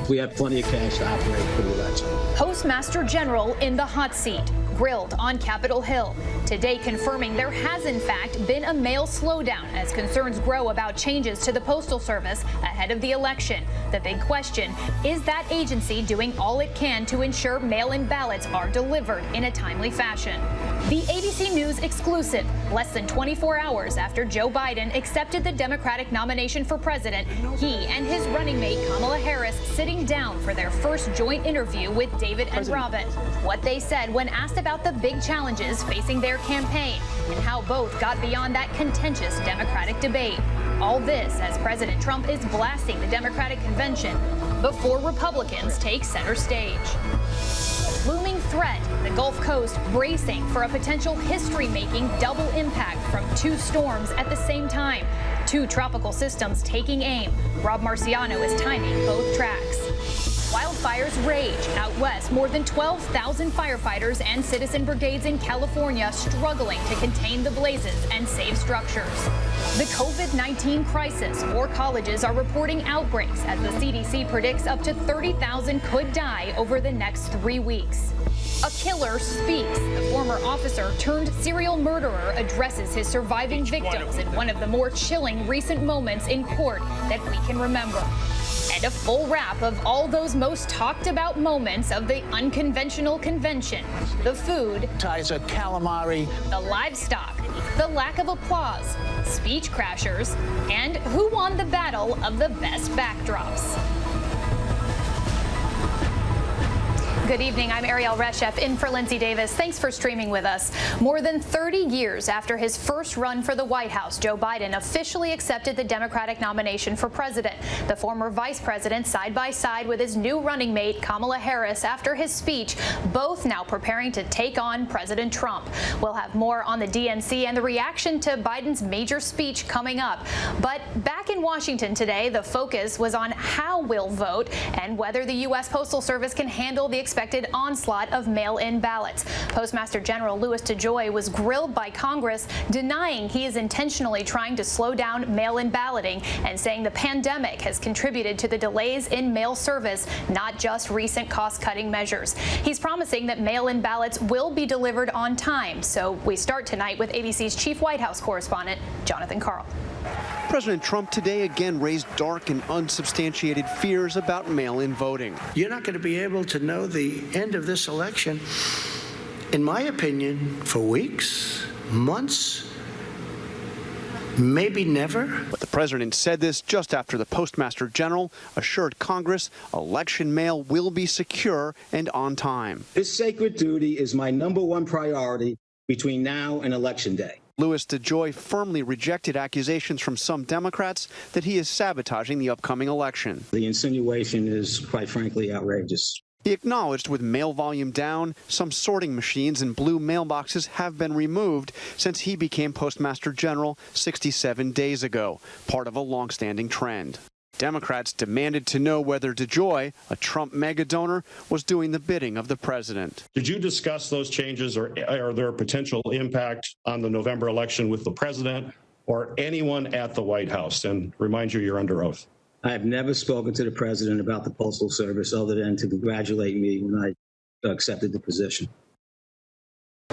We have plenty of cash to operate for the election. Postmaster General in the hot seat, grilled on Capitol Hill. Today confirming there has in fact been a mail slowdown as concerns grow about changes to the Postal Service ahead of the election. The big question, is that agency doing all it can to ensure mail-in ballots are delivered in a timely fashion? The ABC News exclusive, less than 24 hours after Joe Biden accepted the Democratic nomination for president, he and his running mate Kamala Harris sitting down for their first joint interview with David and Robin. What they said when asked about the big challenges facing their campaign and how both got beyond that contentious Democratic debate. All this as President Trump is blasting the Democratic convention before Republicans take center stage. Looming threat, the Gulf Coast bracing for a potential history-making double impact from two storms at the same time. Two tropical systems taking aim. Rob Marciano is timing both tracks. Wildfires rage out west. More than 12,000 firefighters and citizen brigades in California struggling to contain the blazes and save structures. The COVID-19 crisis. 4 colleges are reporting outbreaks as the CDC predicts up to 30,000 could die over the next 3 weeks. A killer speaks. The former officer turned serial murderer addresses his surviving victims in one of the more chilling recent moments in court that we can remember. And a full wrap of all those most talked about moments of the unconventional convention. The food, Tizer calamari, the livestock, the lack of applause, speech crashers, and who won the battle of the best backdrops. Good evening. I'm Ariel Reshef in for Lindsay Davis. Thanks for streaming with us. More than 30 years after his first run for the White House, Joe Biden officially accepted the Democratic nomination for president. The former vice president side by side with his new running mate Kamala Harris after his speech, both now preparing to take on President Trump. We'll have more on the DNC and the reaction to Biden's major speech coming up. But back in Washington today, the focus was on how we'll vote and whether the U.S. Postal Service can handle the expected onslaught of mail-in ballots. Postmaster General Louis DeJoy was grilled by Congress, denying he is intentionally trying to slow down mail-in balloting and saying the pandemic has contributed to the delays in mail service, not just recent cost-cutting measures. He's promising that mail-in ballots will be delivered on time. So we start tonight with ABC's chief White House correspondent, Jonathan Karl. President Trump today again raised dark and unsubstantiated fears about mail-in voting. You're not going to be able to know the end of this election, in my opinion, for weeks, months, maybe never. But the president said this just after the Postmaster General assured Congress election mail will be secure and on time. This sacred duty is my #1 priority between now and Election Day. Louis DeJoy firmly rejected accusations from some Democrats that he is sabotaging the upcoming election. The insinuation is, quite frankly, outrageous. He acknowledged with mail volume down, some sorting machines and blue mailboxes have been removed since he became Postmaster General 67 days ago, part of a longstanding trend. Democrats demanded to know whether DeJoy, a Trump mega donor, was doing the bidding of the president. Did you discuss those changes, or are there a potential impact on the November election with the president or anyone at the White House? And remind you, you're under oath. I have never spoken to the president about the Postal Service other than to congratulate me when I accepted the position.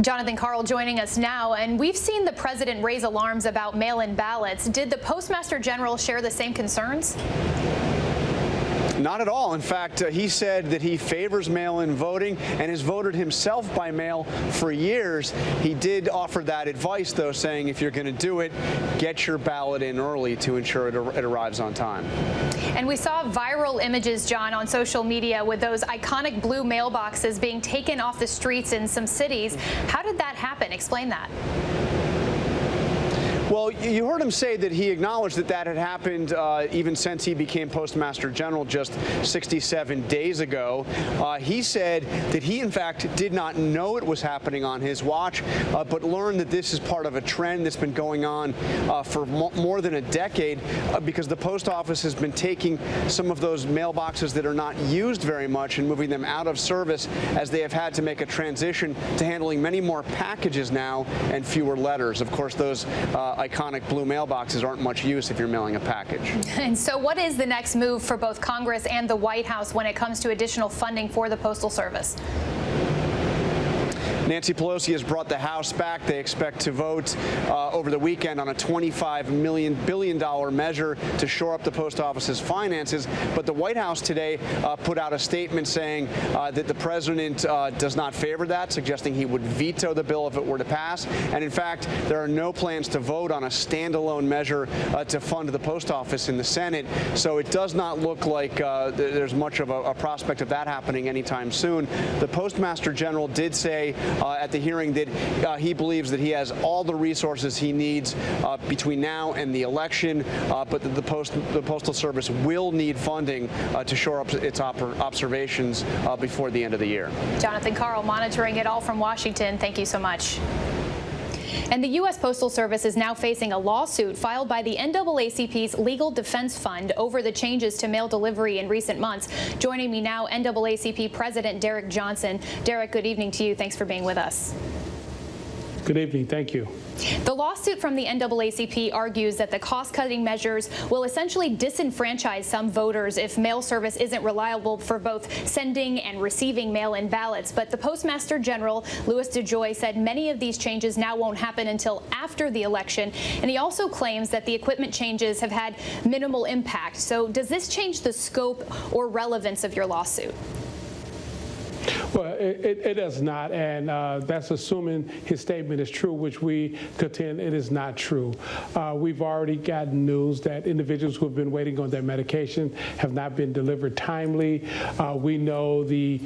Jonathan Karl joining us now, and we've seen the president raise alarms about mail-in ballots. Did the Postmaster General share the same concerns? Not at all. In fact, he said that he favors mail-in voting and has voted himself by mail for years. He did offer that advice, though, saying if you're going to do it, get your ballot in early to ensure it arrives on time. And we saw viral images, John, on social media with those iconic blue mailboxes being taken off the streets in some cities. How did that happen? Explain that. Well, you heard him say that he acknowledged that that had happened even since he became Postmaster General just 67 days ago. He said that he, in fact, did not know it was happening on his watch, but learned that this is part of a trend that's been going on for more than a decade because the post office has been taking some of those mailboxes that are not used very much and moving them out of service as they have had to make a transition to handling many more packages now and fewer letters. Of course, those iconic blue mailboxes aren't much use if you're mailing a package. And so what is the next move for both Congress and the White House when it comes to additional funding for the Postal Service? Nancy Pelosi has brought the House back. They expect to vote over the weekend on a $25 billion measure to shore up the post office's finances. But the White House today put out a statement saying that the president does not favor that, suggesting he would veto the bill if it were to pass. And in fact, there are no plans to vote on a standalone measure to fund the post office in the Senate. So it does not look like there's much of a prospect of that happening anytime soon. The Postmaster General did say at the hearing that he believes that he has all the resources he needs between now and the election, but that the Postal Service will need funding to shore up its observations before the end of the year. Jonathan Karl monitoring it all from Washington. Thank you so much. And the U.S. Postal Service is now facing a lawsuit filed by the NAACP's Legal Defense Fund over the changes to mail delivery in recent months. Joining me now, NAACP President Derek Johnson. Derek, good evening to you. Thanks for being with us. Good evening. Thank you. The lawsuit from the NAACP argues that the cost-cutting measures will essentially disenfranchise some voters if mail service isn't reliable for both sending and receiving mail-in ballots. But the Postmaster General, Louis DeJoy, said many of these changes now won't happen until after the election. And he also claims that the equipment changes have had minimal impact. So does this change the scope or relevance of your lawsuit? Well, it does not, and that's assuming his statement is true, which we contend it is not true. We've already gotten news that individuals who have been waiting on their medication have not been delivered timely. We know the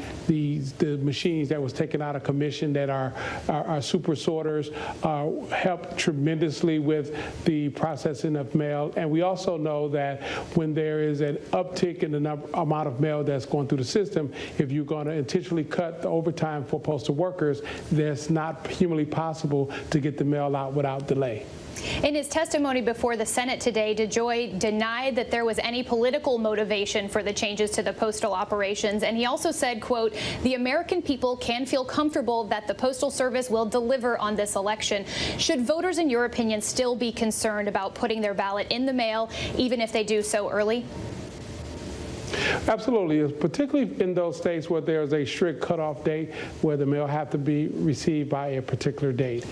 machines that was taken out of commission that are super sorters help tremendously with the processing of mail, and we also know that when there is an uptick in the amount of mail that's going through the system, if you're going to intentionally cut the overtime for postal workers, that's not humanly possible to get the mail out without delay. In his testimony before the Senate today, DeJoy denied that there was any political motivation for the changes to the postal operations. And he also said, quote, "The American people can feel comfortable that the Postal Service will deliver on this election." Should voters, in your opinion, still be concerned about putting their ballot in the mail, even if they do so early? Absolutely, particularly in those states where there's a strict cutoff date where the mail have to be received by a particular date.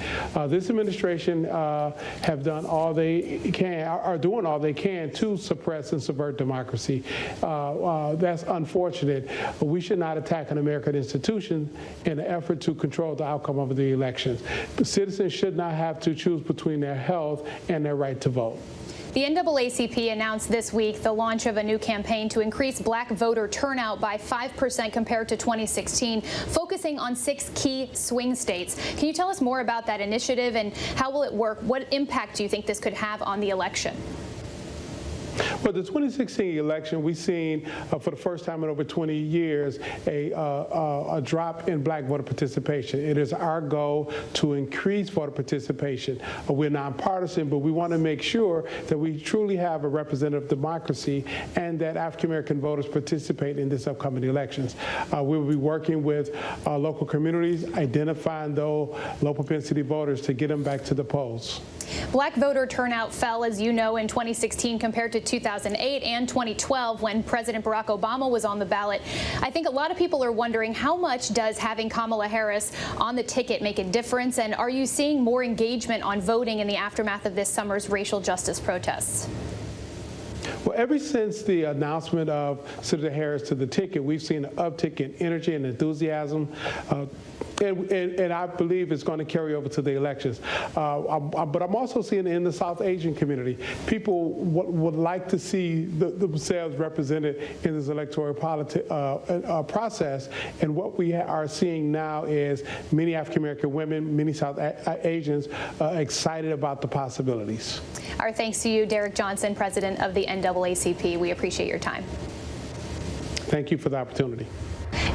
This administration have done all they can, are doing all they can to suppress and subvert democracy. That's unfortunate. We should not attack an American institution in an effort to control the outcome of the elections. Citizens should not have to choose between their health and their right to vote. The NAACP announced this week the launch of a new campaign to increase black voter turnout by 5% compared to 2016, focusing on 6 key swing states. Can you tell us more about that initiative and how will it work? What impact do you think this could have on the election? Well, the 2016 election, we've seen for the first time in over 20 years a drop in black voter participation. It is our goal to increase voter participation. We're nonpartisan, but we want to make sure that we truly have a representative democracy and that African American voters participate in this upcoming elections. We will be working with local communities, identifying those low propensity voters to get them back to the polls. Black voter turnout fell, as you know, in 2016 compared to 2008 and 2012 when President Barack Obama was on the ballot. I think a lot of people are wondering, how much does having Kamala Harris on the ticket make a difference? And are you seeing more engagement on voting in the aftermath of this summer's racial justice protests? Well, ever since the announcement of Senator Harris to the ticket, we've seen an uptick in energy and enthusiasm. And I believe it's going to carry over to the elections. But I'm also seeing in the South Asian community, people would like to see themselves represented in this electoral process. And what we are seeing now is many African-American women, many South Asians excited about the possibilities. Our thanks to you, Derek Johnson, president of the NAACP. We appreciate your time. Thank you for the opportunity.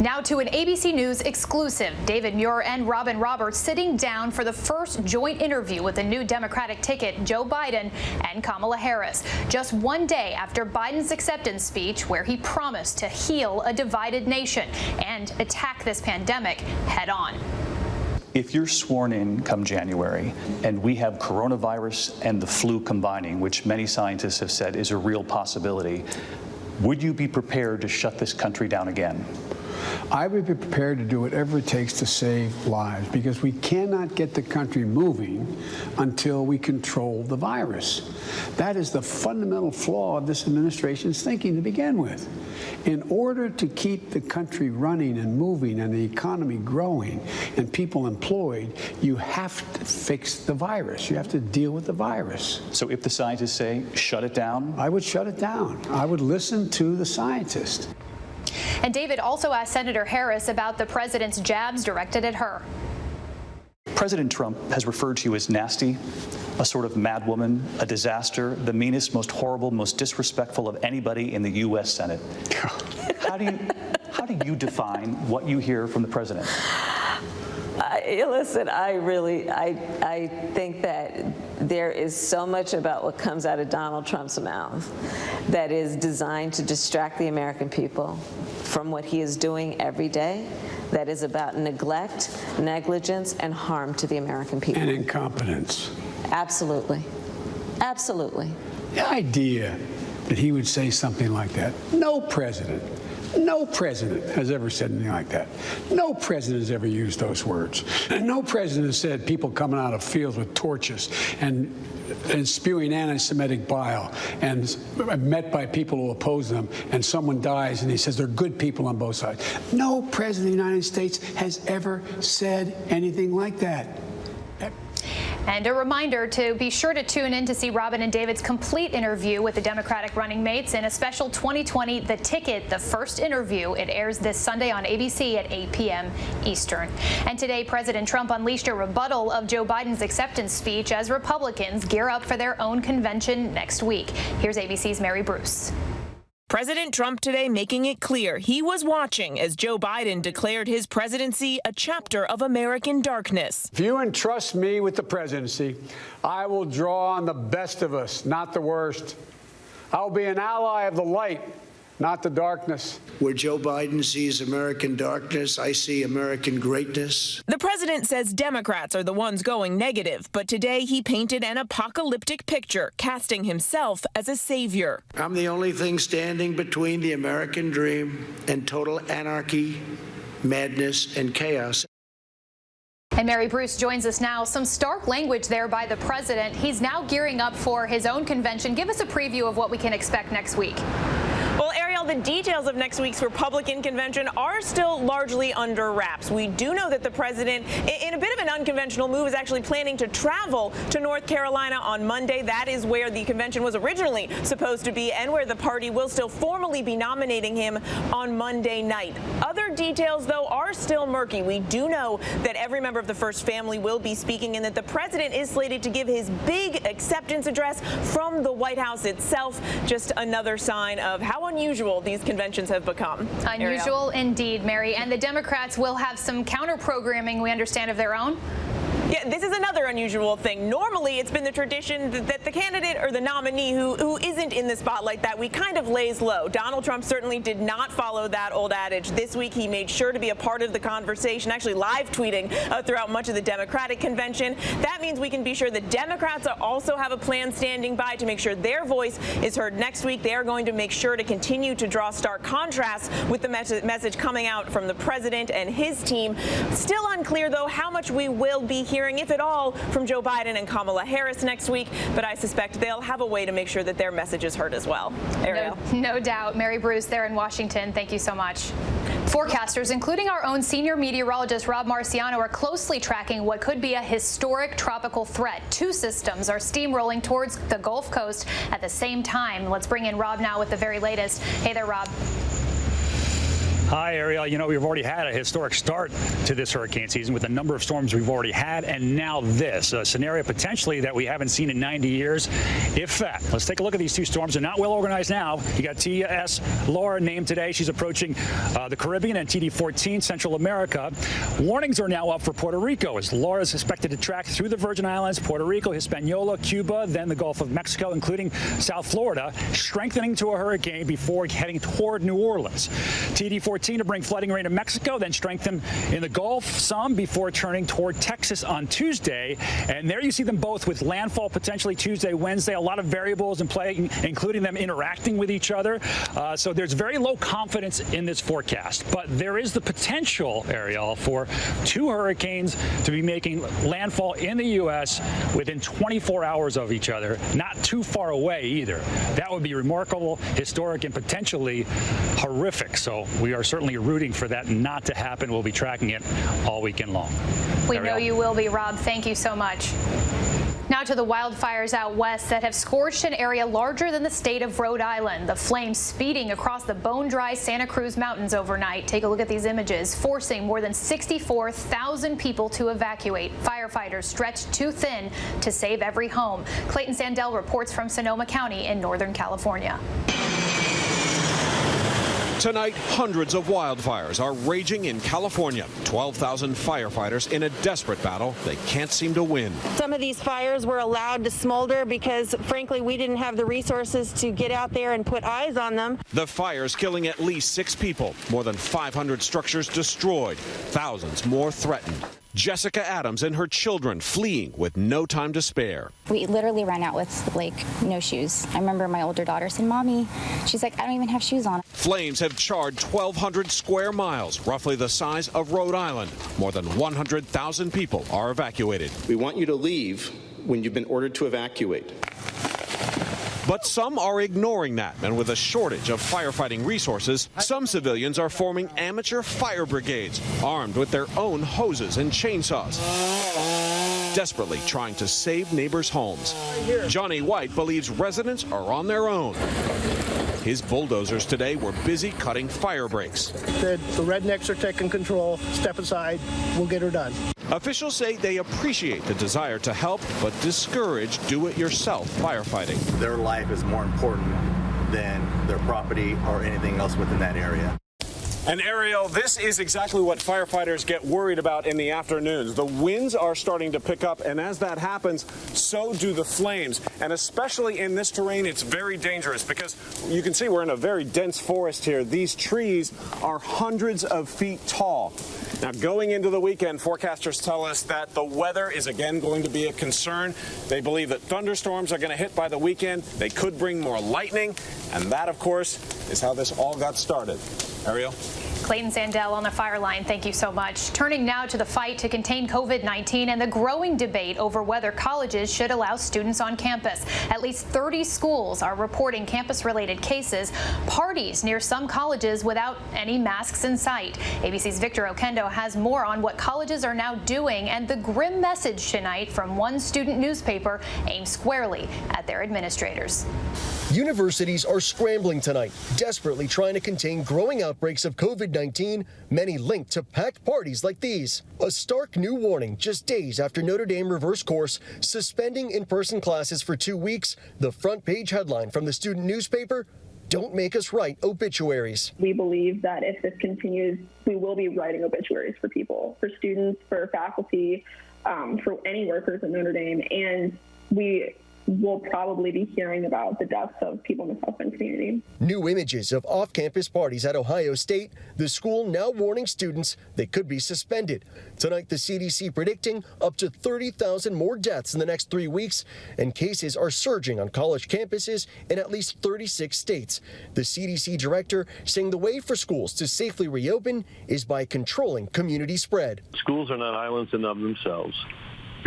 Now to an ABC News exclusive. David Muir and Robin Roberts sitting down for the first joint interview with the new Democratic ticket, Joe Biden and Kamala Harris, just one day after Biden's acceptance speech where he promised to heal a divided nation and attack this pandemic head on. If you're sworn in come January and we have coronavirus and the flu combining, which many scientists have said is a real possibility, would you be prepared to shut this country down again? I would be prepared to do whatever it takes to save lives, because we cannot get the country moving until we control the virus. That is the fundamental flaw of this administration's thinking to begin with. In order to keep the country running and moving and the economy growing and people employed, you have to fix the virus. You have to deal with the virus. So if the scientists say shut it down? I would shut it down. I would listen to the scientists. And David also asked Senator Harris about the president's jabs directed at her. President Trump has referred to you as nasty, a sort of madwoman, a disaster, the meanest, most horrible, most disrespectful of anybody in the U.S. Senate. How do you define what you hear from the president? Listen, I think that there is so much about what comes out of Donald Trump's mouth that is designed to distract the American people from what he is doing every day, that is about neglect, negligence, and harm to the American people. And incompetence. Absolutely. Absolutely. The idea that he would say something like that, no president has ever said anything like that. No president has ever used those words. And no president has said people coming out of fields with torches and spewing anti-Semitic bile and met by people who oppose them, and someone dies and he says they're good people on both sides. No president of the United States has ever said anything like that. And a reminder to be sure to tune in to see Robin and David's complete interview with the Democratic running mates in a special 2020 The Ticket, the first interview. It airs this Sunday on ABC at 8 p.m. Eastern. And today, President Trump unleashed a rebuttal of Joe Biden's acceptance speech as Republicans gear up for their own convention next week. Here's ABC's Mary Bruce. President Trump today making it clear he was watching as Joe Biden declared his presidency a chapter of American darkness. If you entrust me with the presidency, I will draw on the best of us, not the worst. I will be an ally of the light, not the darkness. Where Joe Biden sees American darkness, I see American greatness. The president says Democrats are the ones going negative, but today he painted an apocalyptic picture, casting himself as a savior. I'm the only thing standing between the American dream and total anarchy, madness, and chaos. And Mary Bruce joins us now. Some stark language there by the president. He's now gearing up for his own convention. Give us a preview of what we can expect next week. Well, Ariel, the details of next week's Republican convention are still largely under wraps. We do know that the president, in a bit of an unconventional move, is actually planning to travel to North Carolina on Monday. That is where the convention was originally supposed to be and where the party will still formally be nominating him on Monday night. Other details, though, are still murky. We do know that every member of the First Family will be speaking and that the president is slated to give his big acceptance address from the White House itself. Just another sign of how unusual these conventions have become. Unusual indeed, Mary. And the Democrats will have some counter-programming, we understand, of their own. Yeah, this is another unusual thing. Normally, it's been the tradition that the candidate or the nominee who isn't in the spotlight, that we kind of lays low. Donald Trump certainly did not follow that old adage. This week, he made sure to be a part of the conversation, actually live tweeting throughout much of the Democratic convention. That means we can be sure that Democrats also have a plan standing by to make sure their voice is heard next week. They are going to make sure to continue to draw stark contrasts with the message coming out from the president and his team. Still unclear, though, how much we will be hearing, if at all, from Joe Biden and Kamala Harris next week, but I suspect they'll have a way to make sure that their message is heard as well. Ariel. No doubt. Mary Bruce there in Washington. Thank you so much. Forecasters, including our own senior meteorologist Rob Marciano, are closely tracking what could be a historic tropical threat. Two systems are steamrolling towards the Gulf Coast at the same time. Let's bring in Rob now with the very latest. Hey there, Rob. Hi, Ariel. You know, we've already had a historic start to this hurricane season with a number of storms we've already had, and now this, a scenario potentially that we haven't seen in 90 years, if that. Let's take a look at these two storms. They're not well organized now. You got TS Laura named today. She's approaching the Caribbean, and TD14, Central America. Warnings are now up for Puerto Rico, as Laura is expected to track through the Virgin Islands, Puerto Rico, Hispaniola, Cuba, then the Gulf of Mexico, including South Florida, strengthening to a hurricane before heading toward New Orleans. TD14 14 to bring flooding rain to Mexico, then strengthen in the Gulf some before turning toward Texas on Tuesday. And there you see them both with landfall potentially Tuesday, Wednesday. A lot of variables in play, including them interacting with each other. So there's very low confidence in this forecast. But there is the potential, Ariel, for two hurricanes to be making landfall in the U.S. within 24 hours of each other, not too far away either. That would be remarkable, historic, and potentially horrific. So we are certainly rooting for that not to happen. We'll be tracking it all weekend long. We Ariel. know you will be, Rob. Thank you so much. Now to the wildfires out west that have scorched an area larger than the state of Rhode Island. The flames speeding across the bone-dry Santa Cruz Mountains overnight. Take a look at these images, forcing more than 64,000 people to evacuate. Firefighters stretched too thin to save every home. Clayton Sandell reports from Sonoma County in Northern California. Tonight, hundreds of wildfires are raging in California. 12,000 firefighters in a desperate battle they can't seem to win. Some of these fires were allowed to smolder because, frankly, we didn't have the resources to get out there and put eyes on them. The fires killing at least 6 people, more than 500 structures destroyed, thousands more threatened. Jessica Adams and her children fleeing with no time to spare. We literally ran out with no shoes. I remember my older daughter said, "Mommy," she's like, "I don't even have shoes on." Flames have charred 1,200 square miles, roughly the size of Rhode Island. More than 100,000 people are evacuated. We want you to leave when you've been ordered to evacuate. But some are ignoring that, and with a shortage of firefighting resources, some civilians are forming amateur fire brigades, armed with their own hoses and chainsaws, desperately trying to save neighbors' homes. Johnny White believes residents are on their own. His bulldozers today were busy cutting fire breaks. The rednecks are taking control. Step aside. We'll get her done. Officials say they appreciate the desire to help, but discourage do-it-yourself firefighting. Their life is more important than their property or anything else within that area. And Ariel, this is exactly what firefighters get worried about in the afternoons. The winds are starting to pick up, and as that happens, so do the flames. And especially in this terrain, it's very dangerous because you can see we're in a very dense forest here. These trees are hundreds of feet tall. Now, going into the weekend, forecasters tell us that the weather is again going to be a concern. They believe that thunderstorms are going to hit by the weekend. They could bring more lightning, and that, of course, is how this all got started. Ariel? Clayton Sandell on the fire line. Thank you so much. Turning now to the fight to contain COVID-19 and the growing debate over whether colleges should allow students on campus. At least 30 schools are reporting campus-related cases, parties near some colleges without any masks in sight. ABC's Victor Oquendo has more on what colleges are now doing and the grim message tonight from one student newspaper aimed squarely at their administrators. Universities are scrambling tonight, desperately trying to contain growing outbreaks of COVID-19, many linked to packed parties like these. A stark new warning just days after Notre Dame reversed course, suspending in-person classes for 2 weeks. The front page headline from the student newspaper, "Don't make us write obituaries." We believe that if this continues, we will be writing obituaries for people, for students, for faculty, for any workers at Notre Dame, and we will probably be hearing about the deaths of people in the South Bend community. New images of off-campus parties at Ohio State, the school now warning students they could be suspended. Tonight, the CDC predicting up to 30,000 more deaths in the next 3 weeks, and cases are surging on college campuses in at least 36 states. The CDC director saying the way for schools to safely reopen is by controlling community spread. Schools are not islands in of themselves.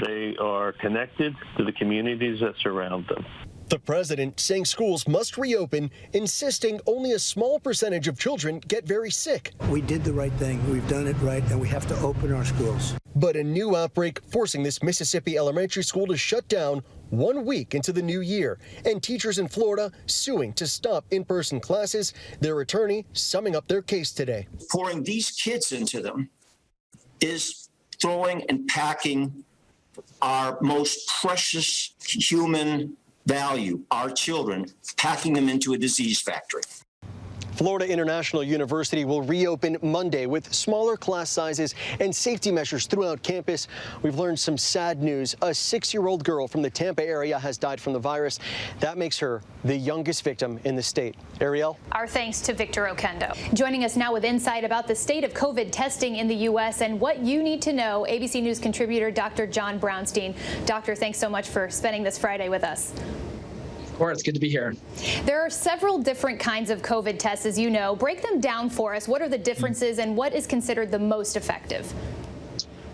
They are connected to the communities that surround them. The president saying schools must reopen, insisting only a small percentage of children get very sick. We did the right thing. We've done it right, and we have to open our schools. But a new outbreak forcing this Mississippi elementary school to shut down 1 week into the new year, and teachers in Florida suing to stop in-person classes. Their attorney summing up their case today. Pouring these kids into them is throwing and packing our most precious human value, our children, packing them into a disease factory. Florida International University will reopen Monday with smaller class sizes and safety measures throughout campus. We've learned some sad news. A 6-year-old girl from the Tampa area has died from the virus. That makes her the youngest victim in the state. Ariel? Our thanks to Victor Oquendo. Joining us now with insight about the state of COVID testing in the U.S. and what you need to know, ABC News contributor Dr. John Brownstein. Doctor, thanks so much for spending this Friday with us. Of course, good to be here. There are several different kinds of COVID tests, as you know. Break them down for us. What are the differences and what is considered the most effective?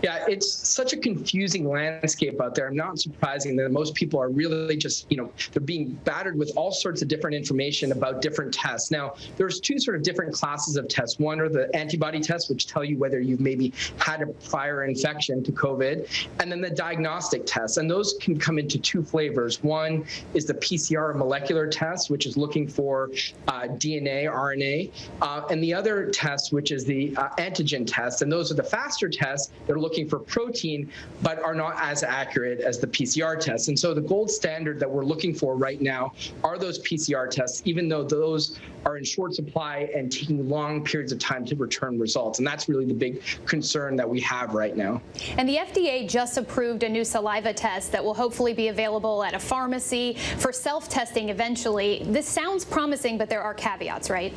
Yeah, it's such a confusing landscape out there. I'm not surprising that most people are really just, they're being battered with all sorts of different information about different tests. Now, there's two sort of different classes of tests. One are the antibody tests, which tell you whether you've maybe had a prior infection to COVID, and then the diagnostic tests. And those can come into two flavors. One is the PCR molecular test, which is looking for DNA, RNA, and the other test, which is the antigen test. And those are the faster tests. They're looking for protein, but are not as accurate as the PCR tests. And so the gold standard that we're looking for right now are those PCR tests, even though those are in short supply and taking long periods of time to return results. And that's really the big concern that we have right now. And the FDA just approved a new saliva test that will hopefully be available at a pharmacy for self-testing eventually. This sounds promising, but there are caveats, right?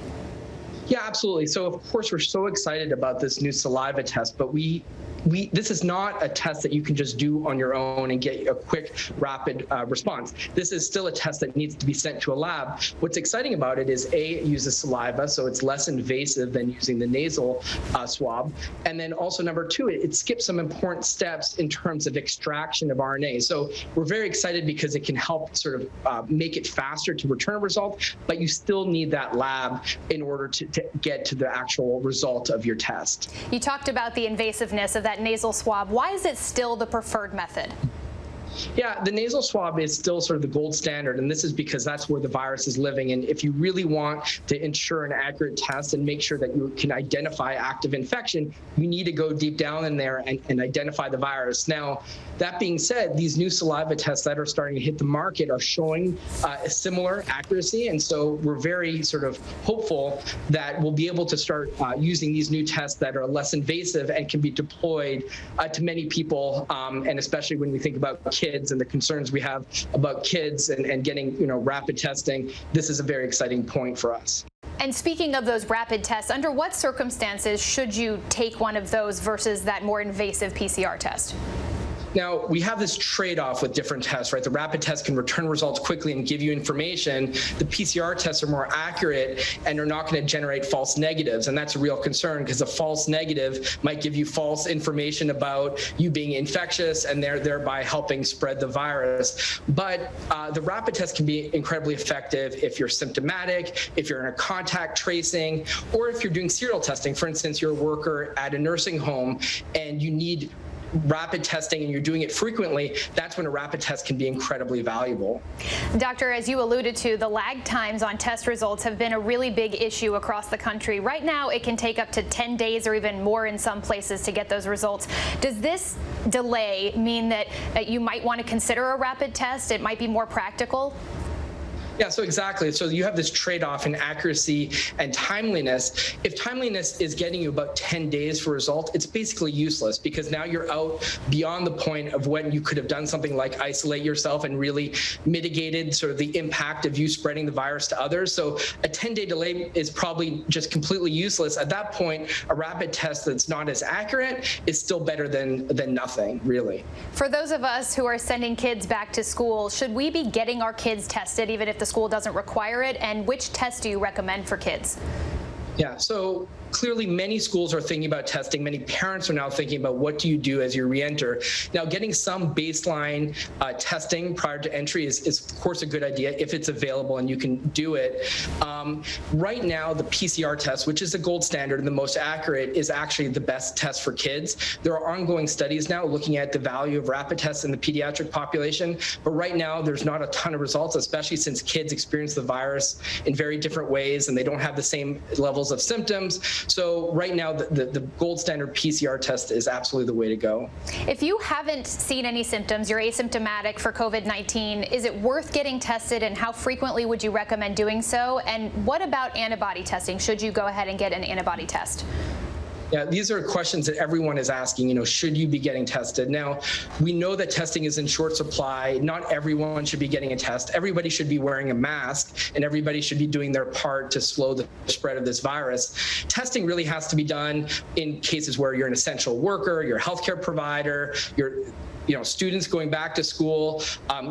Yeah, absolutely. So of course, we're so excited about this new saliva test, but this is not a test that you can just do on your own and get a quick, rapid response. This is still a test that needs to be sent to a lab. What's exciting about it is, A, it uses saliva, so it's less invasive than using the nasal swab. And then also, number two, it skips some important steps in terms of extraction of RNA. So we're very excited because it can help sort of make it faster to return a result, but you still need that lab in order to get to the actual result of your test. You talked about the invasiveness of that nasal swab. Why is it still the preferred method? Yeah, the nasal swab is still sort of the gold standard, and this is because that's where the virus is living. And if you really want to ensure an accurate test and make sure that you can identify active infection, you need to go deep down in there and identify the virus. Now, that being said, these new saliva tests that are starting to hit the market are showing a similar accuracy, and so we're very sort of hopeful that we'll be able to start using these new tests that are less invasive and can be deployed to many people, and especially when we think about kids and the concerns we have about kids and getting, rapid testing, this is a very exciting point for us. And speaking of those rapid tests, under what circumstances should you take one of those versus that more invasive PCR test? Now, we have this trade-off with different tests, right? The rapid test can return results quickly and give you information. The PCR tests are more accurate and are not going to generate false negatives. And that's a real concern because a false negative might give you false information about you being infectious and thereby helping spread the virus. But the rapid test can be incredibly effective if you're symptomatic, if you're in a contact tracing, or if you're doing serial testing. For instance, you're a worker at a nursing home and you need rapid testing and you're doing it frequently, that's when a rapid test can be incredibly valuable. Doctor, as you alluded to, the lag times on test results have been a really big issue across the country. Right now, it can take up to 10 days or even more in some places to get those results. Does this delay mean that you might want to consider a rapid test? It might be more practical? Yeah, so exactly. So you have this trade-off in accuracy and timeliness. If timeliness is getting you about 10 days for results, it's basically useless because now you're out beyond the point of when you could have done something like isolate yourself and really mitigated sort of the impact of you spreading the virus to others. So a 10-day delay is probably just completely useless. At that point, a rapid test that's not as accurate is still better than nothing, really. For those of us who are sending kids back to school, should we be getting our kids tested even if the school doesn't require it? And which test do you recommend for kids? Yeah, so clearly many schools are thinking about testing. Many parents are now thinking about what do you do as you re-enter. Now, getting some baseline testing prior to entry is of course a good idea if it's available and you can do it. Right now, the PCR test, which is the gold standard and the most accurate, is actually the best test for kids. There are ongoing studies now looking at the value of rapid tests in the pediatric population, but right now there's not a ton of results, especially since kids experience the virus in very different ways and they don't have the same levels levels of symptoms. So right now, the gold standard PCR test is absolutely the way to go. If you haven't seen any symptoms, you're asymptomatic for COVID-19, is it worth getting tested, and how frequently would you recommend doing so? And what about antibody testing? Should you go ahead and get an antibody test? Yeah, these are questions that everyone is asking, should you be getting tested? Now, we know that testing is in short supply. Not everyone should be getting a test. Everybody should be wearing a mask, and everybody should be doing their part to slow the spread of this virus. Testing really has to be done in cases where you're an essential worker, you're a healthcare provider, students going back to school,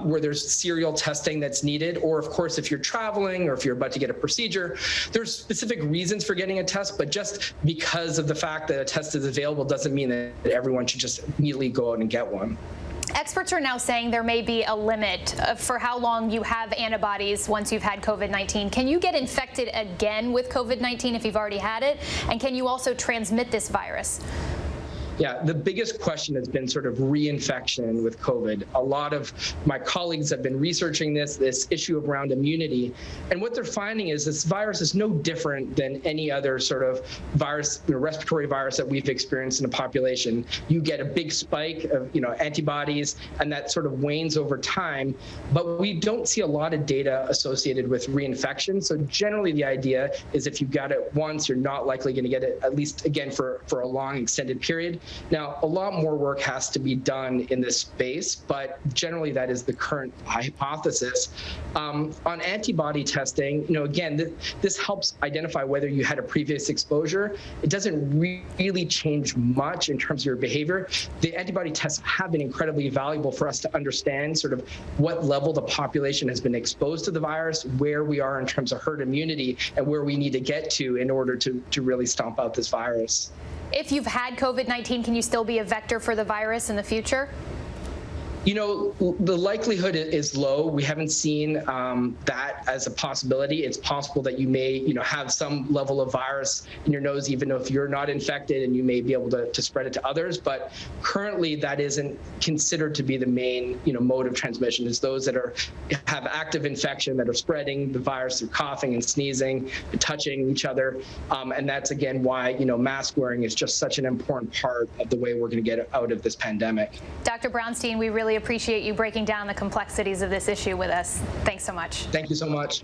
where there's serial testing that's needed, or of course, if you're traveling or if you're about to get a procedure. There's specific reasons for getting a test, but just because of the fact that a test is available doesn't mean that everyone should just immediately go out and get one. Experts are now saying there may be a limit for how long you have antibodies once you've had COVID-19. Can you get infected again with COVID-19 if you've already had it? And can you also transmit this virus? Yeah, the biggest question has been sort of reinfection with COVID. A lot of my colleagues have been researching this issue around immunity. And what they're finding is this virus is no different than any other sort of virus, respiratory virus that we've experienced in the population. You get a big spike of, antibodies, and that sort of wanes over time. But we don't see a lot of data associated with reinfection. So generally the idea is if you got it once, you're not likely going to get it at least again for a long extended period. Now, a lot more work has to be done in this space, but generally that is the current hypothesis. On antibody testing, again, this helps identify whether you had a previous exposure. It doesn't really change much in terms of your behavior. The antibody tests have been incredibly valuable for us to understand sort of what level the population has been exposed to the virus, where we are in terms of herd immunity, and where we need to get to in order to really stomp out this virus. If you've had COVID-19, can you still be a vector for the virus in the future? The likelihood is low. We haven't seen that as a possibility. It's possible that you may, have some level of virus in your nose, even if you're not infected, and you may be able to spread it to others. But currently, that isn't considered to be the main, mode of transmission. It's those that have active infection that are spreading the virus through coughing and sneezing, and touching each other. And that's, again, why, mask wearing is just such an important part of the way we're going to get out of this pandemic. Dr. Brownstein, we really appreciate you breaking down the complexities of this issue with us. Thanks so much. Thank you so much.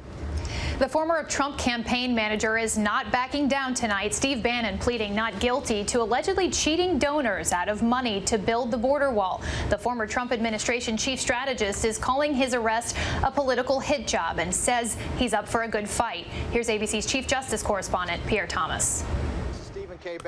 The former Trump campaign manager is not backing down tonight. Steve Bannon pleading not guilty to allegedly cheating donors out of money to build the border wall. The former Trump administration chief strategist is calling his arrest a political hit job and says he's up for a good fight. Here's ABC's Chief Justice correspondent Pierre Thomas.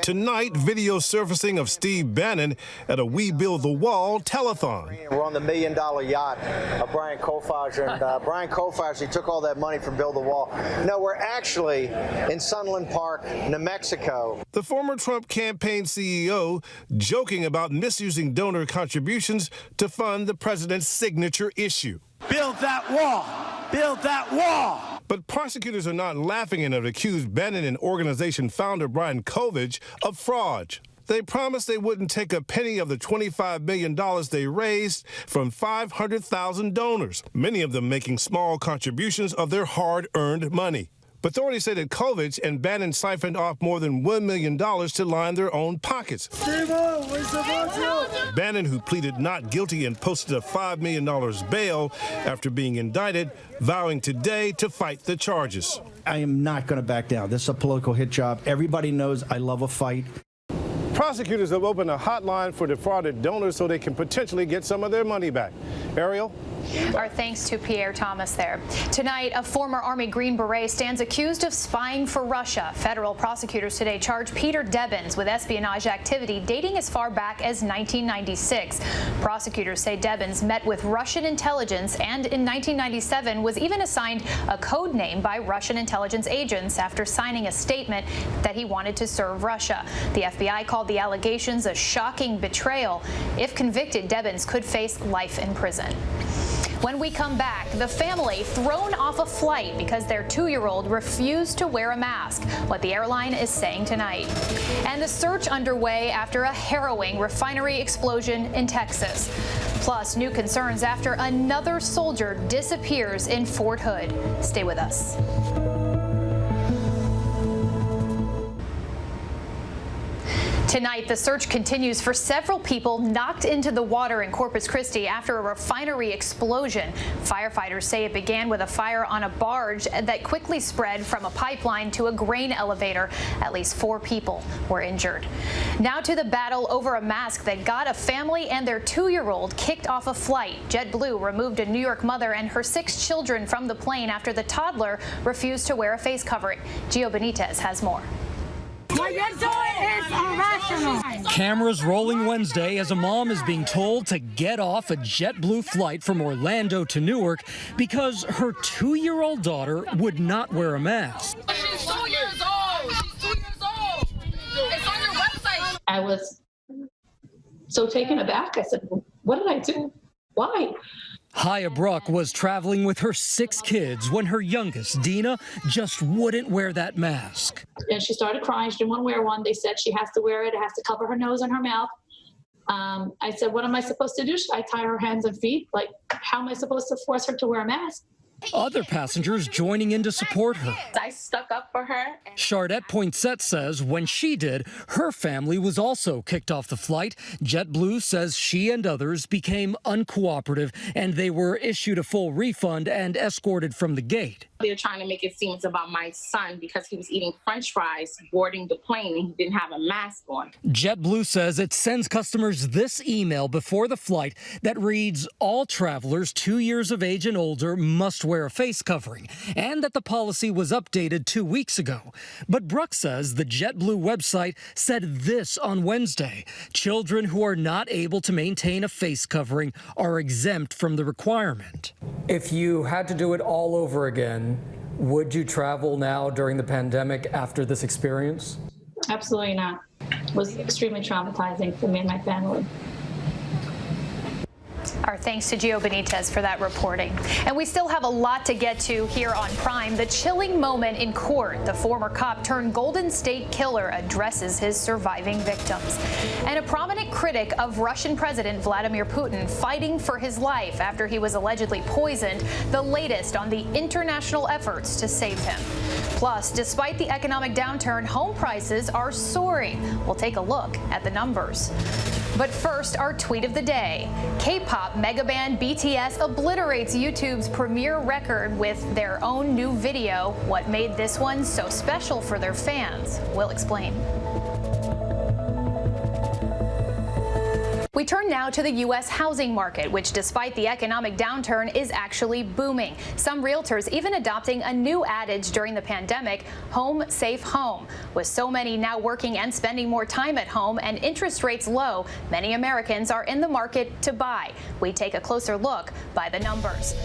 Tonight, video surfacing of Steve Bannon at a We Build the Wall telethon. We're on the $1 million yacht of Brian Kohlfauser, and Brian Kohlfauser, he took all that money from Build the Wall. No, we're actually in Sunland Park, New Mexico. The former Trump campaign CEO joking about misusing donor contributions to fund the president's signature issue. Build that wall! Build that wall! But prosecutors are not laughing and have accused Bannon and organization founder Brian Kovich of fraud. They promised they wouldn't take a penny of the $25 million they raised from 500,000 donors, many of them making small contributions of their hard-earned money. But authorities say that Kovich and Bannon siphoned off more than $1 million to line their own pockets. Bannon, who pleaded not guilty and posted a $5 million bail after being indicted, vowing today to fight the charges. I am not going to back down. This is a political hit job. Everybody knows I love a fight. Prosecutors have opened a hotline for defrauded donors so they can potentially get some of their money back. Ariel? Our thanks to Pierre Thomas there. Tonight, a former Army Green Beret stands accused of spying for Russia. Federal prosecutors today charge Peter Debbins with espionage activity dating as far back as 1996. Prosecutors say Debbins met with Russian intelligence and in 1997 was even assigned a code name by Russian intelligence agents after signing a statement that he wanted to serve Russia. The FBI called the allegations a shocking betrayal. If convicted, Debbins could face life in prison. When we come back, the family thrown off a flight because their 2-year-old refused to wear a mask, what the airline is saying tonight. And the search underway after a harrowing refinery explosion in Texas. Plus, new concerns after another soldier disappears in Fort Hood. Stay with us. Tonight, the search continues for several people knocked into the water in Corpus Christi after a refinery explosion. Firefighters say it began with a fire on a barge that quickly spread from a pipeline to a grain elevator. At least 4 people were injured. Now to the battle over a mask that got a family and their 2-year-old kicked off a flight. JetBlue removed a New York mother and her 6 children from the plane after the toddler refused to wear a face covering. Gio Benitez has more. What you're doing is irrational. Cameras rolling Wednesday as a mom is being told to get off a JetBlue flight from Orlando to Newark because her 2-year-old daughter would not wear a mask. She's 2 years old. She's 2 years old. It's on your website. I was so taken aback. I said, what did I do? Why? Haya Bruck was traveling with her 6 kids when her youngest, Dina, just wouldn't wear that mask. And she started crying. She didn't want to wear one. They said she has to wear it. It has to cover her nose and her mouth. I said, what am I supposed to do? Should I tie her hands and feet? Like, how am I supposed to force her to wear a mask? Other passengers joining in to support her. I stuck up for her. Chardette Poinsett says when she did, her family was also kicked off the flight. JetBlue says she and others became uncooperative and they were issued a full refund and escorted from the gate. They're trying to make it seem it's about my son because he was eating French fries boarding the plane and he didn't have a mask on. JetBlue says it sends customers this email before the flight that reads, all travelers 2 years of age and older must wear a face covering, and that the policy was updated 2 weeks ago. But Bruck says the JetBlue website said this on Wednesday. Children who are not able to maintain a face covering are exempt from the requirement. If you had to do it all over again, would you travel now during the pandemic after this experience? Absolutely not. It was extremely traumatizing for me and my family. Our thanks to Gio Benitez for that reporting. And we still have a lot to get to here on Prime. The chilling moment in court. The former cop turned Golden State Killer addresses his surviving victims. And a prominent critic of Russian President Vladimir Putin fighting for his life after he was allegedly poisoned. The latest on the international efforts to save him. Plus, despite the economic downturn, home prices are soaring. We'll take a look at the numbers. But first, our tweet of the day. K-pop megaband BTS obliterates YouTube's premiere record with their own new video. What made this one so special for their fans? We'll explain. We turn now to the U.S. housing market, which, despite the economic downturn, is actually booming. Some realtors even adopting a new adage during the pandemic, home, safe home. With so many now working and spending more time at home and interest rates low, many Americans are in the market to buy. We take a closer look by the numbers.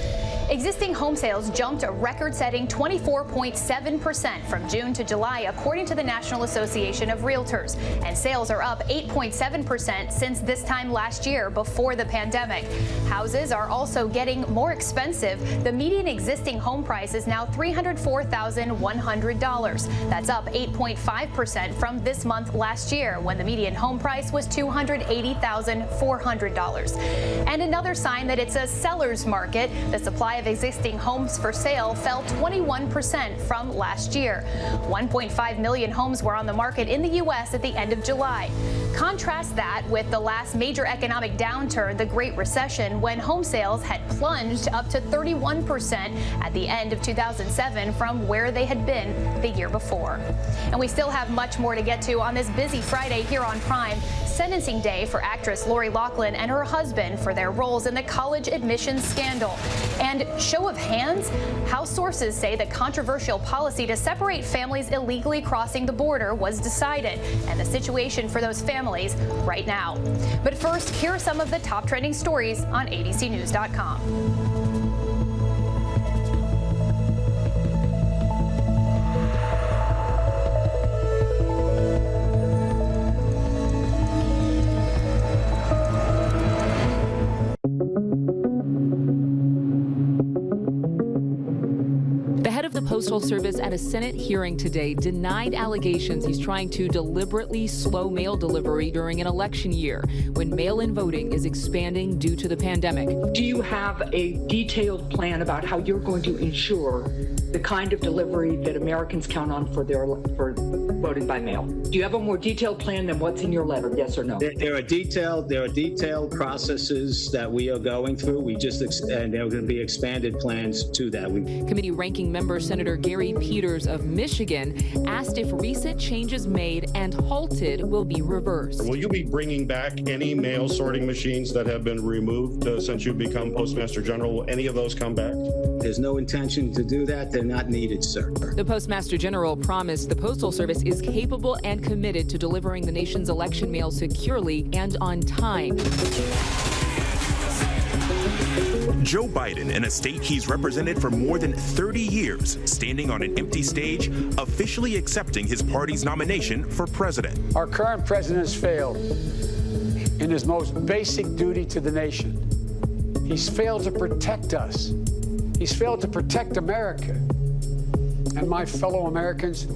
Existing home sales jumped a record-setting 24.7% from June to July, according to the National Association of Realtors. And sales are up 8.7% since this time last year before the pandemic. Houses are also getting more expensive. The median existing home price is now $304,100. That's up 8.5% from this month last year, when the median home price was $280,400. And another sign that it's a seller's market, the supply of existing homes for sale fell 21% from last year. 1.5 million homes were on the market in the U.S. at the end of July. Contrast that with the last major economic downturn, the Great Recession, when home sales had plunged up to 31% at the end of 2007 from where they had been the year before. And we still have much more to get to on this busy Friday here on Prime. Sentencing day for actress Lori Loughlin and her husband for their roles in the college admissions scandal. And show of hands, House sources say the controversial policy to separate families illegally crossing the border was decided, and the situation for those families right now. But first, here are some of the top trending stories on abcnews.com. Postal Service at a Senate hearing today denied allegations he's trying to deliberately slow mail delivery during an election year when mail-in voting is expanding due to the pandemic. Do you have a detailed plan about how you're going to ensure the kind of delivery that Americans count on for voting by mail? Do you have a more detailed plan than what's in your letter, yes or no? There are detailed processes that we are going through. And there are going to be expanded plans to that. Committee ranking member Senator Gary Peters of Michigan asked if recent changes made and halted will be reversed. Will you be bringing back any mail sorting machines that have been removed since you've become Postmaster General? Will any of those come back? There's no intention to do that. They're not needed, sir. The Postmaster General promised the Postal Service is capable and committed to delivering the nation's election mail securely and on time. Joe Biden, in a state he's represented for more than 30 years, standing on an empty stage, officially accepting his party's nomination for president. Our current president has failed in his most basic duty to the nation. He's failed to protect us. He's failed to protect America. And my fellow Americans,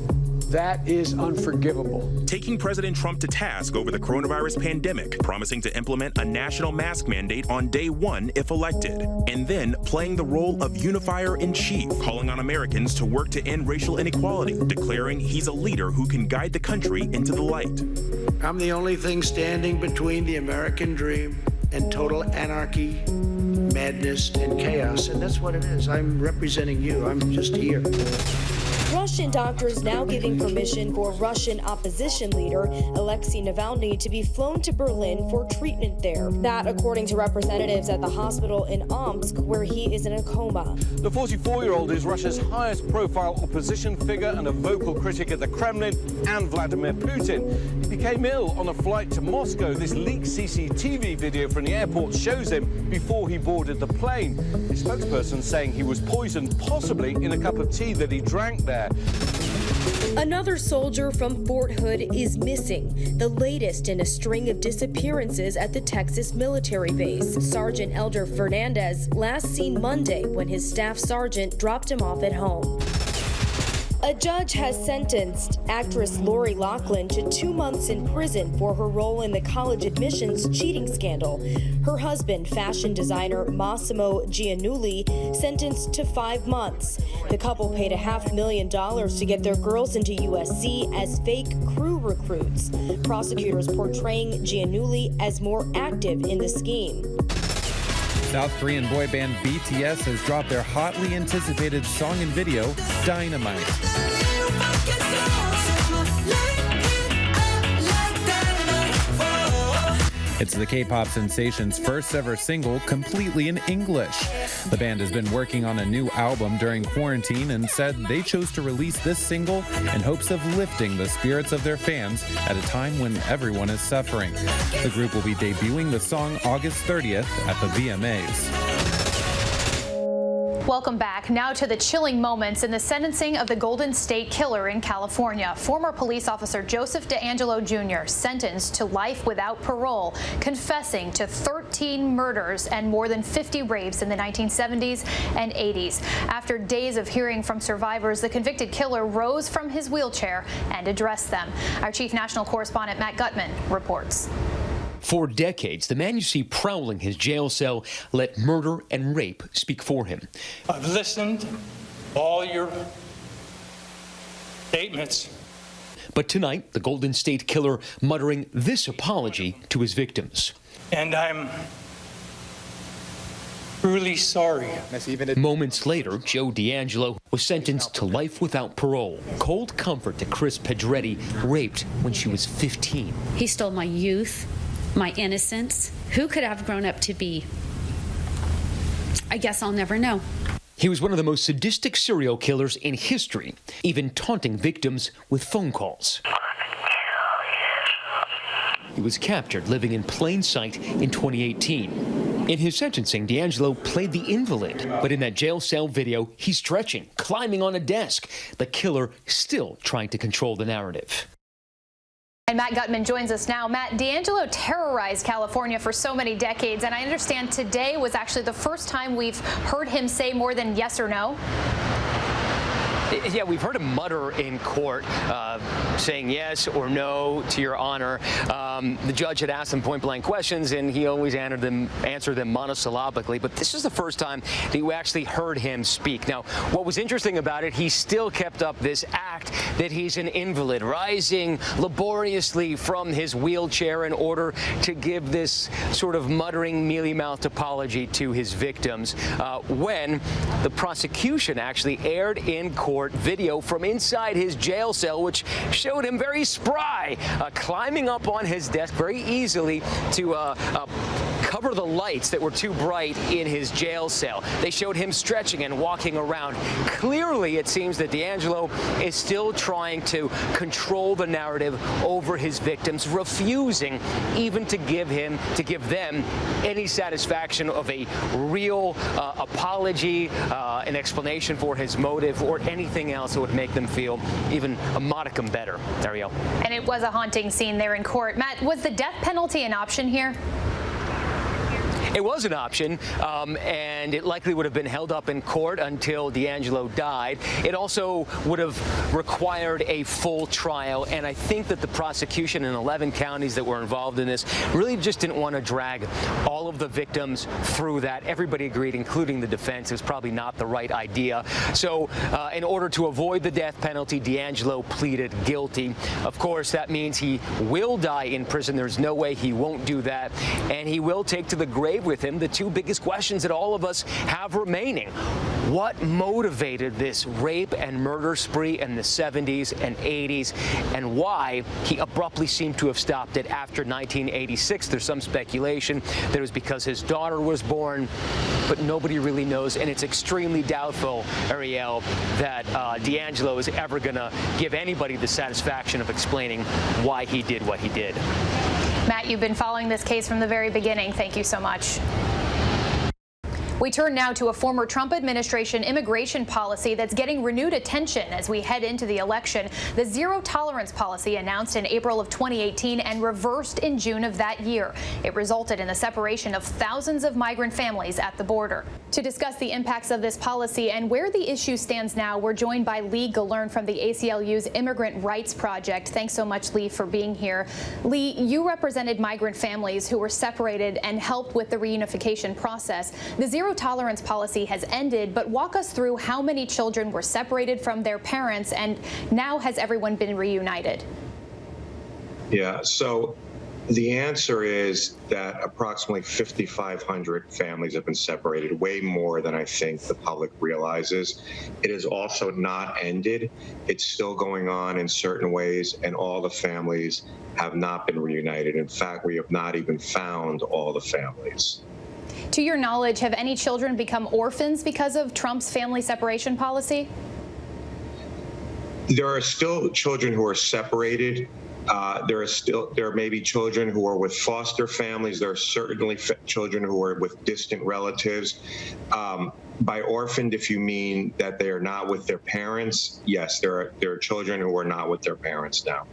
that is unforgivable. Taking President Trump to task over the coronavirus pandemic, promising to implement a national mask mandate on day one if elected, and then playing the role of unifier-in-chief, calling on Americans to work to end racial inequality, declaring he's a leader who can guide the country into the light. I'm the only thing standing between the American dream and total anarchy, madness, and chaos, and that's what it is. I'm representing you. I'm just here. Russian doctors now giving permission for Russian opposition leader Alexei Navalny to be flown to Berlin for treatment there. That, according to representatives at the hospital in Omsk, where he is in a coma. The 44-year-old is Russia's highest profile opposition figure and a vocal critic at the Kremlin and Vladimir Putin. He became ill on a flight to Moscow. This leaked CCTV video from the airport shows him before he boarded the plane. His spokesperson saying he was poisoned, possibly in a cup of tea that he drank there. Another soldier from Fort Hood is missing, the latest in a string of disappearances at the Texas military base. Sergeant Elder Fernandez last seen Monday when his staff sergeant dropped him off at home. A judge has sentenced actress Lori Loughlin to 2 months in prison for her role in the college admissions cheating scandal. Her husband, fashion designer Massimo Giannulli, sentenced to 5 months. The couple paid $500,000 to get their girls into USC as fake crew recruits. Prosecutors portraying Giannulli as more active in the scheme. South Korean boy band BTS has dropped their hotly anticipated song and video, Dynamite. It's the K-pop sensation's first ever single completely in English. The band has been working on a new album during quarantine and said they chose to release this single in hopes of lifting the spirits of their fans at a time when everyone is suffering. The group will be debuting the song August 30th at the VMAs. Welcome back. Now to the chilling moments in the sentencing of the Golden State Killer in California. Former police officer Joseph DeAngelo Jr. sentenced to life without parole, confessing to 13 murders and more than 50 rapes in the 1970s and 80s. After days of hearing from survivors, the convicted killer rose from his wheelchair and addressed them. Our chief national correspondent Matt Gutman reports. For decades, the man you see prowling his jail cell let murder and rape speak for him. I've listened to all your statements. But tonight, the Golden State Killer muttering this apology to his victims. And I'm truly sorry. Moments later, Joe DeAngelo was sentenced to life without parole. Cold comfort to Chris Pedretti, raped when she was 15. He stole my youth, my innocence. Who could I have grown up to be? I guess I'll never know. He was one of the most sadistic serial killers in history, even taunting victims with phone calls. He was captured living in plain sight in 2018. In his sentencing, DeAngelo played the invalid, but in that jail cell video, he's stretching, climbing on a desk. The killer still trying to control the narrative. And Matt Gutman joins us now. Matt, DeAngelo terrorized California for so many decades, and I understand today was actually the first time we've heard him say more than yes or no. Yeah, we've heard him mutter in court, saying yes or no to your honor. The judge had asked him point-blank questions, and he always answered them monosyllabically. But this is the first time that you actually heard him speak. Now, what was interesting about it, he still kept up this act that he's an invalid, rising laboriously from his wheelchair in order to give this sort of muttering, mealy-mouthed apology to his victims, when the prosecution actually aired in court video from inside his jail cell, which showed him very spry, climbing up on his desk very easily to cover the lights that were too bright in his jail cell. They showed him stretching and walking around. Clearly, it seems that DeAngelo is still trying to control the narrative over his victims, refusing even to give them any satisfaction of a real apology, an explanation for his motive, or anything else that would make them feel even a modicum better. Ariel. And it was a haunting scene there in court. Matt, was the death penalty an option here? It was an option, and it likely would have been held up in court until DeAngelo died. It also would have required a full trial, and I think that the prosecution in 11 counties that were involved in this really just didn't want to drag all of the victims through that. Everybody agreed, including the defense, it was probably not the right idea. So in order to avoid the death penalty, DeAngelo pleaded guilty. Of course, that means he will die in prison. There's no way he won't do that, and he will take to the grave with him the two biggest questions that all of us have remaining. What motivated this rape and murder spree in the 70s and 80s, and why he abruptly seemed to have stopped it after 1986? There's some speculation that it was because his daughter was born, but nobody really knows, and it's extremely doubtful, Ariel, that DeAngelo is ever going to give anybody the satisfaction of explaining why he did what he did. Matt, you've been following this case from the very beginning. Thank you so much. We turn now to a former Trump administration immigration policy that's getting renewed attention as we head into the election. The zero tolerance policy announced in April of 2018 and reversed in June of that year. It resulted in the separation of thousands of migrant families at the border. To discuss the impacts of this policy and where the issue stands now, we're joined by Lee Galern from the ACLU's Immigrant Rights Project. Thanks so much, Lee, for being here. Lee, you represented migrant families who were separated and helped with the reunification process. The zero tolerance policy has ended, but walk us through how many children were separated from their parents, and now has everyone been reunited? Yeah, so the answer is that approximately 5,500 families have been separated, way more than I think the public realizes. It is also not ended. It's still going on in certain ways, and all the families have not been reunited. In fact, we have not even found all the families. To your knowledge, have any children become orphans because of Trump's family separation policy? There are still children who are separated. There may be children who are with foster families. There are certainly children who are with distant relatives. By orphaned, if you mean that they are not with their parents, yes, there are children who are not with their parents now.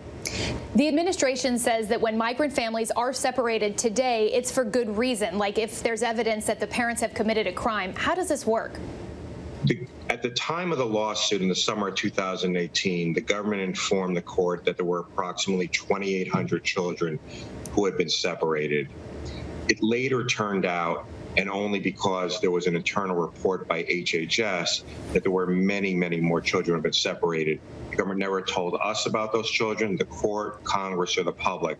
The administration says that when migrant families are separated today, it's for good reason, like if there's evidence that the parents have committed a crime. How does this work? At the time of the lawsuit in the summer of 2018, the government informed the court that there were approximately 2,800 children who had been separated. It later turned out, and only because there was an internal report by HHS, that there were many, many more children who had been separated. The government never told us about those children, the court, Congress, or the public.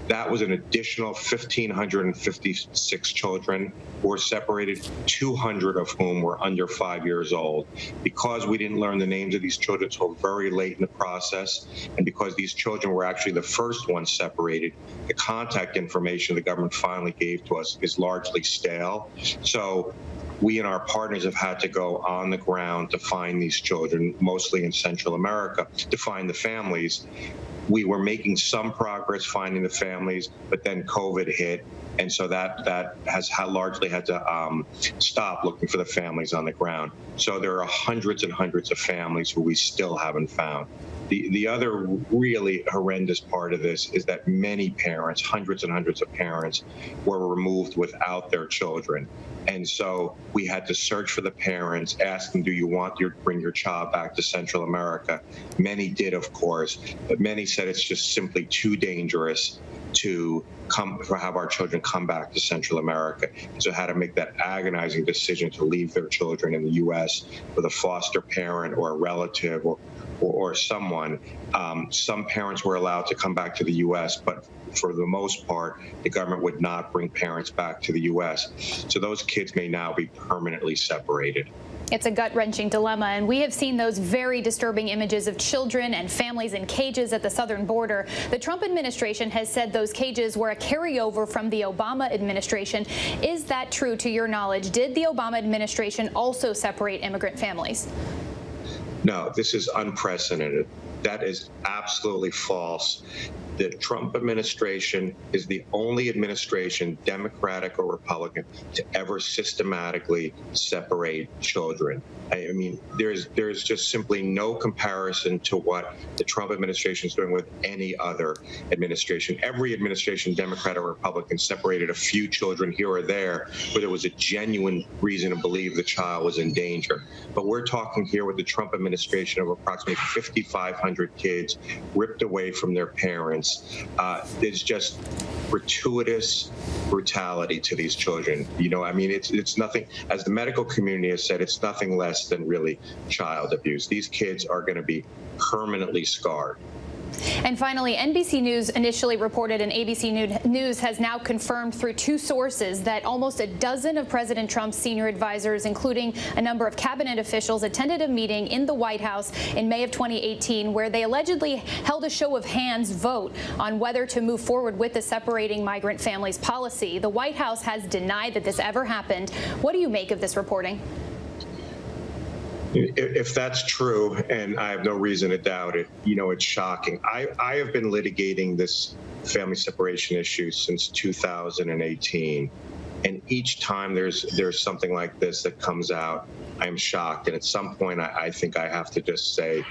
That was an additional 1,556 children who were separated, 200 of whom were under 5 years old. Because we didn't learn the names of these children until very late in the process, and because these children were actually the first ones separated, the contact information the government finally gave to us is largely stale. So we and our partners have had to go on the ground to find these children, mostly in Central America, to find the families. We were making some progress finding the families, but then COVID hit, And so that has largely had to stop looking for the families on the ground. So there are hundreds and hundreds of families who we still haven't found. The other really horrendous part of this is that many parents, hundreds and hundreds of parents, were removed without their children. And so we had to search for the parents, ask them, do you want to bring your child back to Central America? Many did, of course, but many said it's just simply too dangerous to have our children come back to Central America. So had to make that agonizing decision to leave their children in the U.S. with a foster parent or a relative or someone. Some parents were allowed to come back to the U.S., but for the most part, the government would not bring parents back to the U.S. So those kids may now be permanently separated. It's a gut-wrenching dilemma, and we have seen those very disturbing images of children and families in cages at the southern border. The Trump administration has said those cages were a carryover from the Obama administration. Is that true to your knowledge? Did the Obama administration also separate immigrant families? No, this is unprecedented. That is absolutely false. The Trump administration is the only administration, Democratic or Republican, to ever systematically separate children. I mean, there's just simply no comparison to what the Trump administration is doing with any other administration. Every administration, Democrat or Republican, separated a few children here or there where there was a genuine reason to believe the child was in danger. But we're talking here with the Trump administration of approximately 5,500 kids ripped away from their parents. There's just gratuitous brutality to these children. You know, I mean, it's nothing, as the medical community has said, it's nothing less than really child abuse. These kids are going to be permanently scarred. And finally, NBC News initially reported, and ABC News has now confirmed through two sources that almost a dozen of President Trump's senior advisors, including a number of cabinet officials, attended a meeting in the White House in May of 2018 where they allegedly held a show of hands vote on whether to move forward with the separating migrant families policy. The White House has denied that this ever happened. What do you make of this reporting? If that's true, and I have no reason to doubt it, you know, it's shocking. I have been litigating this family separation issue since 2018. And each time there's something like this that comes out, I'm shocked. And at some point, I think I have to just say,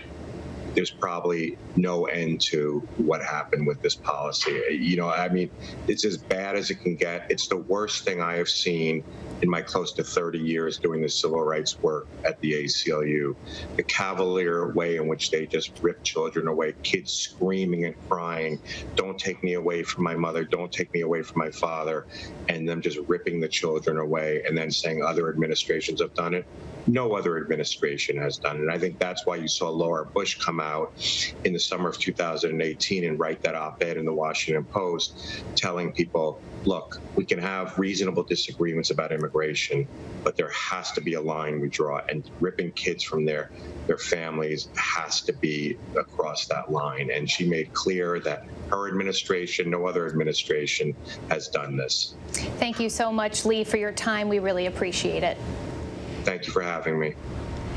there's probably no end to what happened with this policy. You know, I mean, it's as bad as it can get. It's the worst thing I have seen in my close to 30 years doing the civil rights work at the ACLU. The cavalier way in which they just rip children away, kids screaming and crying, don't take me away from my mother, don't take me away from my father, and them just ripping the children away and then saying other administrations have done it. No other administration has done it. And I think that's why you saw Laura Bush come out in the summer of 2018 and write that op-ed in the Washington Post telling people, look, we can have reasonable disagreements about immigration, but there has to be a line we draw, and ripping kids from their families has to be across that line. And she made clear that her administration, no other administration, has done this. Thank you so much, Lee, for your time. We really appreciate it. Thank you for having me.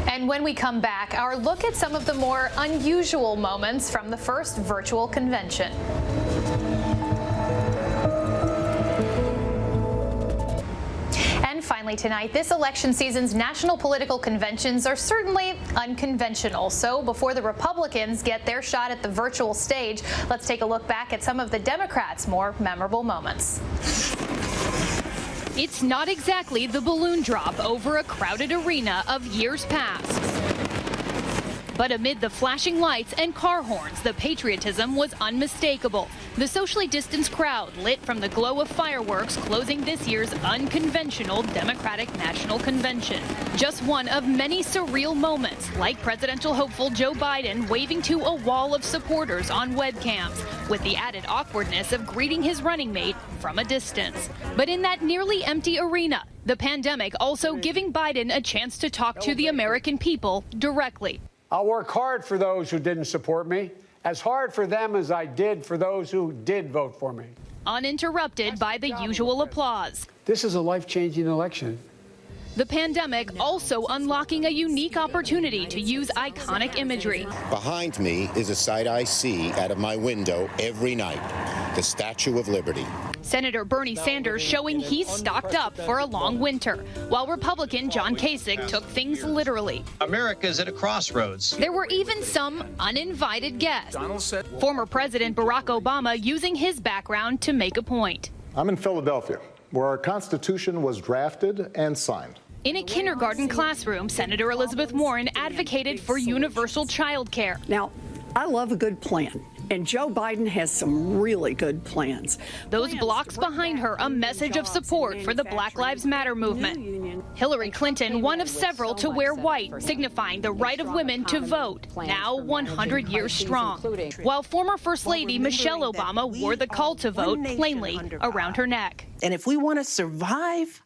And when we come back, our look at some of the more unusual moments from the first virtual convention. And finally tonight, this election season's national political conventions are certainly unconventional. So before the Republicans get their shot at the virtual stage, let's take a look back at some of the Democrats' more memorable moments. It's not exactly the balloon drop over a crowded arena of years past. But amid the flashing lights and car horns, the patriotism was unmistakable. The socially distanced crowd lit from the glow of fireworks closing this year's unconventional Democratic National Convention. Just one of many surreal moments, like presidential hopeful Joe Biden waving to a wall of supporters on webcams, with the added awkwardness of greeting his running mate from a distance. But in that nearly empty arena, the pandemic also giving Biden a chance to talk to the American people directly. I'll work hard for those who didn't support me, as hard for them as I did for those who did vote for me. Uninterrupted by the usual applause. This is a life-changing election. The pandemic also unlocking a unique opportunity to use iconic imagery. Behind me is a sight I see out of my window every night. the Statue of Liberty. Senator Bernie Sanders showing he's stocked up for a long winter, while Republican John Kasich took things literally. America's at a crossroads. There were even some uninvited guests. Former President Barack Obama using his background to make a point. I'm in Philadelphia, where our Constitution was drafted and signed. In a kindergarten classroom, Senator Elizabeth Warren advocated for universal child care. Now, I love a good plan, and Joe Biden has some really good plans. Those blocks behind her, a message of support for the Black Lives Matter movement. Hillary Clinton, one of several to wear white, signifying the right of women to vote, now 100 years strong. While former First Lady Michelle Obama wore the call to vote plainly around her neck. And if we want to survive,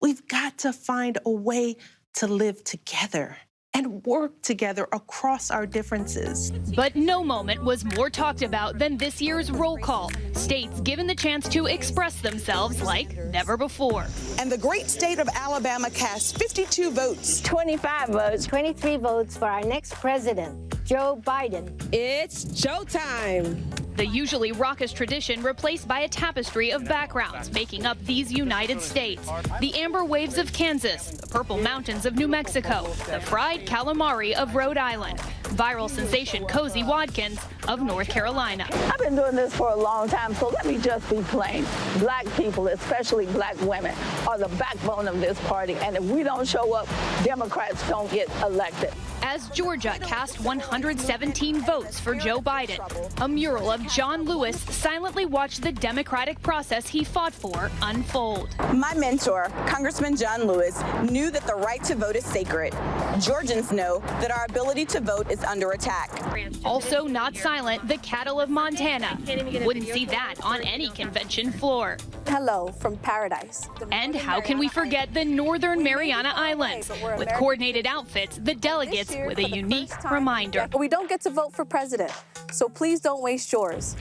we've got to find a way to live together and work together across our differences. But no moment was more talked about than this year's roll call. States given the chance to express themselves like never before. And the great state of Alabama cast 52 votes. 25 votes. 23 votes for our next president, Joe Biden. It's showtime. The usually raucous tradition replaced by a tapestry of backgrounds making up these United States. The amber waves of Kansas, the purple mountains of New Mexico, the fried calamari of Rhode Island, viral sensation Cozy Watkins of North Carolina. I've been doing this for a long time, so let me just be plain. Black people, especially black women, are the backbone of this party, and if we don't show up, Democrats don't get elected. As Georgia cast 117 votes for Joe Biden, a mural of John Lewis silently watched the democratic process he fought for unfold. My mentor, Congressman John Lewis, knew that the right to vote is sacred. Georgians know that our ability to vote is under attack. Also not silent, the cattle of Montana. Wouldn't see that on any convention floor. Hello from paradise. And how can we forget the Northern Mariana Islands? With coordinated outfits, the delegates with a unique reminder. We don't get to vote for president, so please don't waste yours.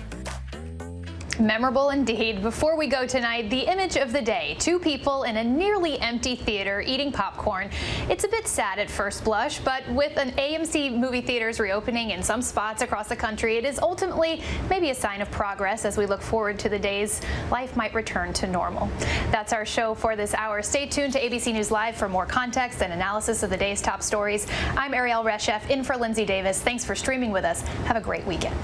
Memorable indeed. Before we go tonight, the image of the day. Two people in a nearly empty theater eating popcorn. It's a bit sad at first blush, but with an AMC movie theaters reopening in some spots across the country, it is ultimately maybe a sign of progress as we look forward to the days life might return to normal. That's our show for this hour. Stay tuned to ABC News Live for more context and analysis of the day's top stories. I'm Ariel Reshef in for Lindsay Davis. Thanks for streaming with us. Have a great weekend.